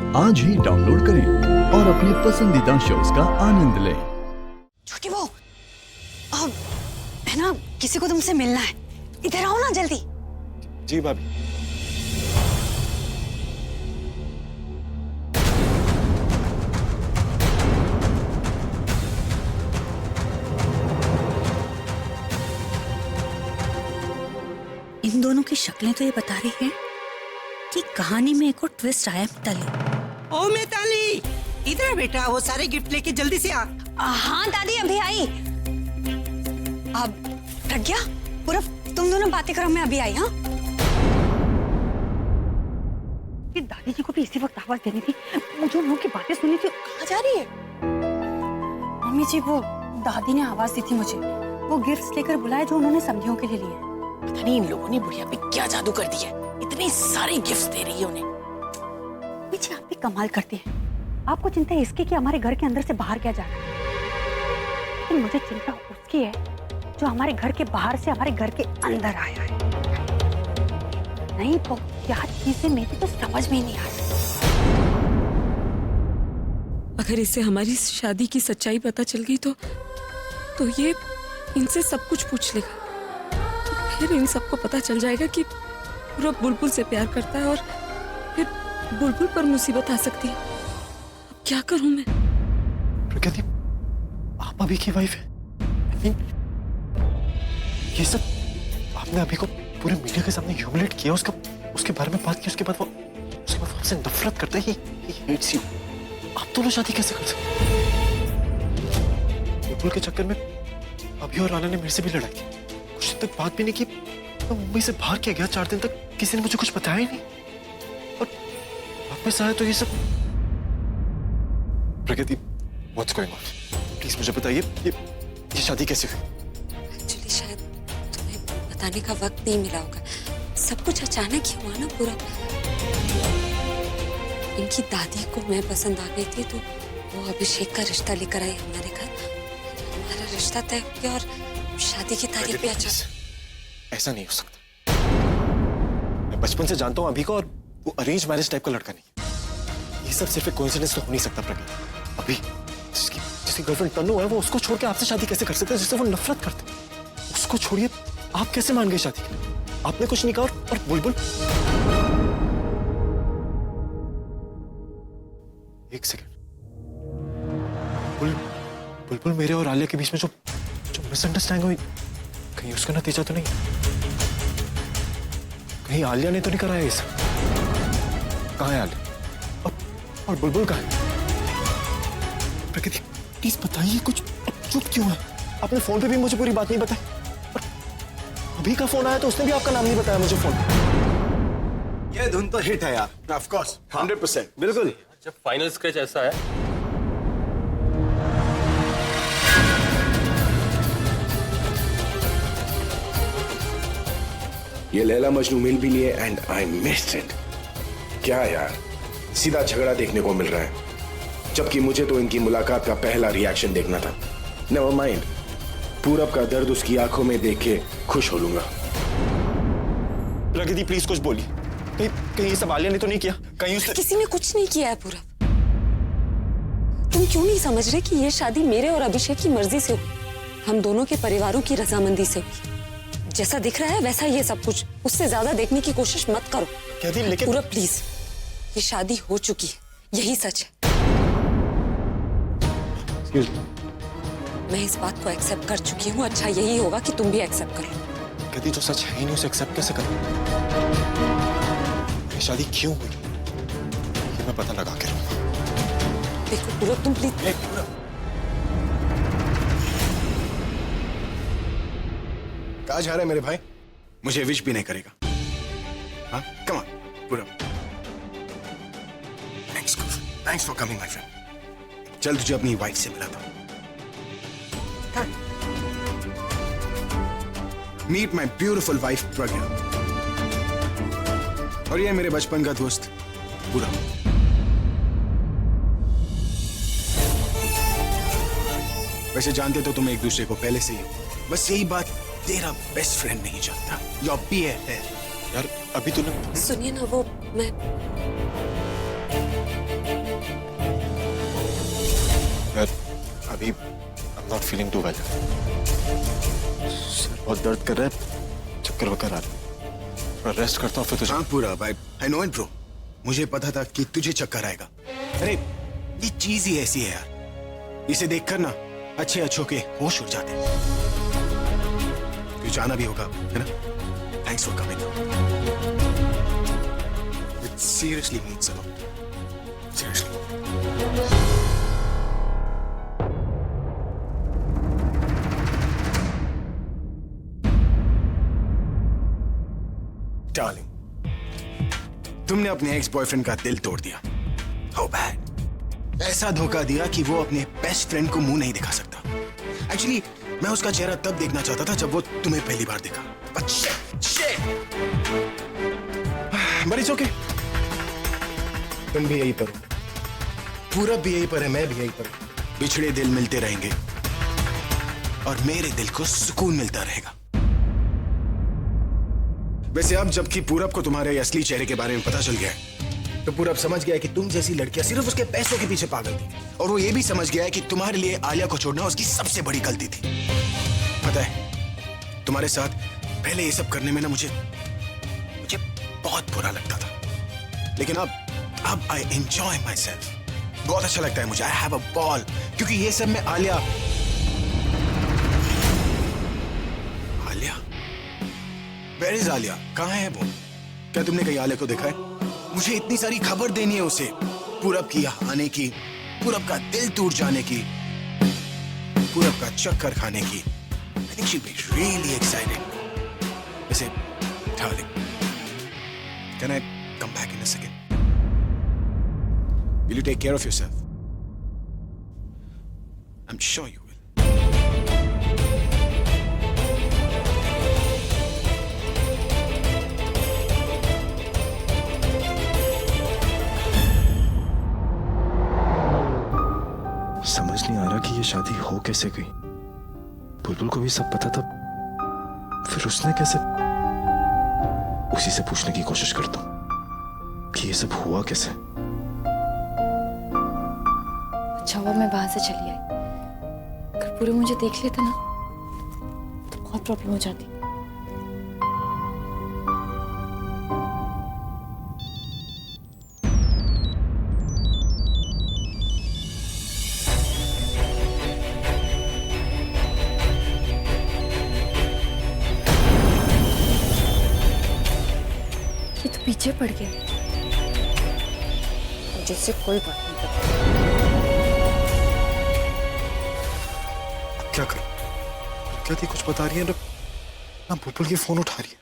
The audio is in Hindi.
आज ही डाउनलोड करें और अपने पसंदीदा शोज का आनंद लें। छोटी बहू, अब है ना, किसी को तुमसे मिलना है, इधर आओ ना जल्दी। जी भाभी। इन दोनों की शक्लें तो ये बता रही हैं कि कहानी में एक और ट्विस्ट आया मिताली। ओ मिताली, इधर बेटा, वो सारे गिफ्ट लेके जल्दी से आ। हाँ दादी, अभी आई। अब प्रज्ञा, पूरा तुम दोनों बातें करो, मैं अभी आई। हाँ, कि दादी जी को भी इसी वक्त आवाज देनी थी, मुझे उन लोगों की बातें सुननी थी। कहाँ जा रही है? मम्मी जी, वो दादी ने आवाज दी थी मुझे, वो गिफ्ट्स लेकर बुलाए जो उन्होंने समधियों के लिए लिए। पता नहीं इन लोगों ने बुढ़िया पे क्या जादू कर दिया, इतने सारे गिफ्ट्स दे रही है उन्हें। पीछे आप भी कमाल करती हैं। आपको चिंता है इसकी कि हमारे घर के अंदर से बाहर क्या जाना है, लेकिन मुझे चिंता उसकी है जो हमारे घर के बाहर से हमारे घर के अंदर आया है। नहीं तो क्या चीजें मेरी तो समझ में ही नहीं आ रही। अगर इसे हमारी शादी की सच्चाई पता चल गई तो ये इनसे सब कुछ पूछ लेगा। फिर इन सबको पता चल जाएगा कि पूरा बुलबुल से प्यार करता है और फिर बुलबुल पर मुसीबत आ सकती है। अब क्या करूं मैं? प्रकृति, आप अभी की वाइफ है। ये सब आपने अभी को पूरे मीडिया के सामने ह्यूमिलेट किया, उसके बारे में बात की, उसके बाद वो आपसे नफरत करता है। He hates you। आप दोनों शादी कैसे कर सकते? बुलबुल के चक्कर में अभी और राना ने मेरे से भी लड़ाई की, कुछ दिन तक बात भी नहीं की। मैं मुंबई से बाहर क्या गया, 4 दिन तक किसी ने मुझे कुछ बताया ही नहीं, और वापस आया तो ये सब। प्रकृति, व्हाट्स गोइंग ऑन? प्लीज मुझे बताइए, ये शादी कैसे हुई? एक्चुअली शायद तुम्हें बताने का वक्त नहीं मिला होगा। सब कुछ अचानक ही हुआ ना पूरा। इनकी दादी को मैं पसंद आ गई थी तो वो अभिषेक का रिश्ता लेकर आई हमारे घर। हमारा रिश्ता तय हो गया और शादी की तारीख पे ऐसा नहीं हो सकता। मैं बचपन से जानता हूँ अभी को, और वो अरेंज मैरिज टाइप का लड़का नहीं। ये सब सिर्फ एक कोइंसिडेंस तो हो नहीं सकता प्रकृति। अभी जिसकी गर्लफ्रेंड तन्नू है, वो उसको छोड़ के आपसे शादी कैसे कर सकते हैं जिससे वो नफरत करते हैं? उसको छोड़िए, आप कैसे मान गए शादी के लिए? आपने कुछ नहीं कहा, और बुलबुल। एक सेकंड, बुलबुल मेरे और आलिया के बीच में जो मिसअंडरस्टैंडिंग हुई, कहीं उसका नतीजा तो नहीं? कहीं आलिया ने तो नहीं कराया इसे? कहाँ है आलिया? और बुलबुल कहाँ है? प्रकृति, प्लीज बताइए कुछ। चुप क्यों है? आपने फोन पे भी मुझे पूरी बात नहीं बताई, और अभी का फोन आया तो उसने भी आपका नाम नहीं बताया मुझे फोन पे। ये धुन तो हिट है यार। ऑफ कोर्स, 100%, बिल्कुल। जब फाइनल स्केच ऐसा है, ये लैला मजनू मिल भी लिए एंड आई मिस्ड इट। क्या यार, सीधा झगड़ा देखने को मिल रहा है, जबकि मुझे तो इनकी मुलाकात का पहला रिएक्शन देखना था। नेवर माइंड, पूरब का दर्द उसकी आंखों में देख के खुश हो लूंगा। प्रकृति प्लीज कुछ बोलिए, कहीं ये सब आलिया ने तो नहीं किया? कहीं उसने... किसी ने कुछ नहीं किया है पूरा। तुम क्यों नहीं समझ रहे कि ये शादी मेरे और अभिषेक की मर्जी से हुई, हम दोनों के परिवारों की रजामंदी से हुई। जैसा दिख रहा है वैसा ये सब कुछ, उससे ज्यादा देखने की कोशिश मत करो। कहती, लेकिन पूरा प्लीज, ये शादी हो चुकी है, यही सच है। मैं इस बात को एक्सेप्ट कर चुकी हूँ। अच्छा यही होगा कि तुम भी एक्सेप्ट करो। कहती, जो सच है ही नहीं उसे एक्सेप्ट कैसे करूं? ये शादी क्यों हुई, ये मैं पता लगा के रहूंगा। देखो पूरब, तुम प्लीज। कहाँ जा रहा है मेरे भाई? मुझे विश भी नहीं करेगा। हाँ, कम ऑन पूरब। Thanks for coming my friend. चल तुझे अपनी वाइफ से मिलाता हूँ। मीट माय ब्यूटीफुल वाइफ प्रज्ञा, और ये मेरे बचपन का दोस्त पूरब। वैसे जानते तो तुम एक दूसरे को पहले से ही हो, बस यही बात तेरा बेस्ट फ्रेंड नहीं जानता। योर BFF है। यार अभी तूने सुनिए ना, वो मैं अभी I'm not feeling too well. Sir बहुत दर्द कर रहा है, चक्कर वक्कर आ रहा है। थोड़ा रेस्ट करता हूँ फिर तुझे। हाँ पूरा भाई, I know it bro. मुझे पता था कि तुझे चक्कर आएगा। अरे ये चीज ही ऐसी है यार, इसे देखकर ना अच्छे अच्छों के होश उड़ जाते हैं। तुझे जाना भी होगा है ना? Thanks for coming. It seriously means a lot. Seriously. Darling, तुमने अपने एक्स बॉयफ्रेंड का दिल तोड़ दिया। How bad. ऐसा धोखा दिया कि वो अपने बेस्ट फ्रेंड को मुंह नहीं दिखा सकता। एक्चुअली मैं उसका चेहरा तब देखना चाहता था जब वो तुम्हें पहली बार देखा। But shit. But it's okay. तुम भी यहीं पर हो, पूरब भी यहीं पर है, मैं भी यहीं पर हूं। बिछड़े दिल मिलते रहेंगे और मेरे दिल को सुकून मिलता रहेगा। वैसे अब जबकि पूरब को तुम्हारे असली चेहरे के बारे में पता चल गया है, तो पूरब समझ गया है कि तुम जैसी लड़कियां सिर्फ उसके पैसों के पीछे पागल थी, और वो ये भी समझ गया है कि तुम्हारे लिए आलिया को छोड़ना उसकी सबसे बड़ी गलती थी। पता है, तुम्हारे साथ पहले ये सब करने में ना मुझे बहुत बुरा लगता था, लेकिन अब आई एंजॉय माई सेल्फ। बहुत अच्छा लगता है मुझे। आई हैव अ बॉल, क्योंकि ये सब में आलिया वेयर इज आलिया? कहाँ है वो? क्या तुमने कहीं आलिया को देखा है? मुझे इतनी सारी खबर देनी है उसे, पूरब की यहाँ आने की, पूरब का दिल टूट जाने की, पूरब का चक्कर खाने की। I think she'll be really excited. वैसे, darling, can I come back in a second? Will you take care of yourself? I'm sure you will. समझ नहीं आ रहा कि ये शादी हो कैसे गई। बुलबुल को भी सब पता था, फिर उसने कैसे? उसी से पूछने की कोशिश करता हूँ कि ये सब हुआ कैसे। अच्छा हुआ मैं वहां से चली आई, अगर पूरे मुझे देख लेते ना तो बहुत प्रॉब्लम हो जाती। ये तो पीछे पड़ गया, जिससे कोई बात नहीं करता। क्या करूं? क्या थी कुछ बता रही है ना बुलबुल की फोन उठा रही है।